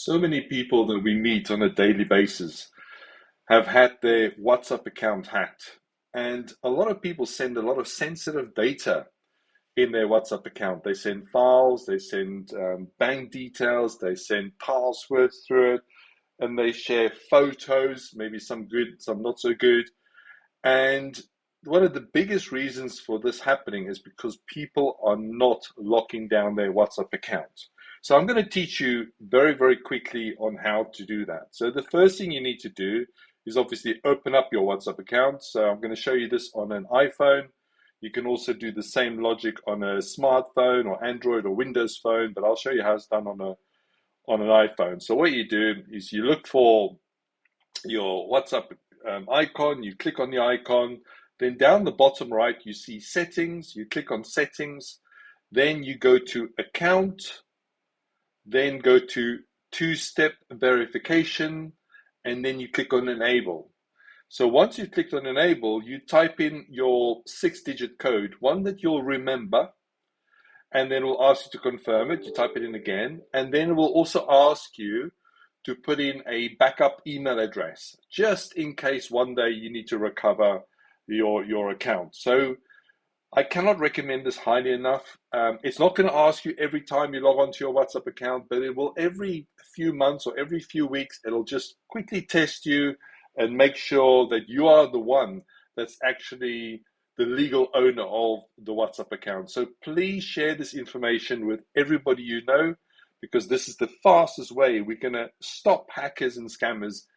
So many people that we meet on a daily basis have had their WhatsApp account hacked. And a lot of people send a lot of sensitive data in their WhatsApp account. They send files, they send bank details, they send passwords through it, and they share photos, maybe some good, some not so good. And one of the biggest reasons for this happening is because people are not locking down their WhatsApp account. So I'm going to teach you very, very quickly on how to do that. So the first thing you need to do is obviously open up your WhatsApp account. So I'm going to show you this on an iPhone. You can also do the same logic on a smartphone or Android or Windows phone, but I'll show you how it's done on an iPhone. So what you do is you look for your WhatsApp icon, you click on the icon, then down the bottom right, you see settings, you click on settings, then you go to account, then go to two-step verification, and then you click on enable. So once you've clicked on enable, you type in your 6-digit code, one that you'll remember, and then it will ask you to confirm it. You type it in again, and then it will also ask you to put in a backup email address, just in case one day you need to recover your account. So I cannot recommend this highly enough. It's not going to ask you every time you log onto your WhatsApp account, but it will every few months or every few weeks, it'll just quickly test you and make sure that you are the one that's actually the legal owner of the WhatsApp account. So please share this information with everybody you know, because this is the fastest way we're going to stop hackers and scammers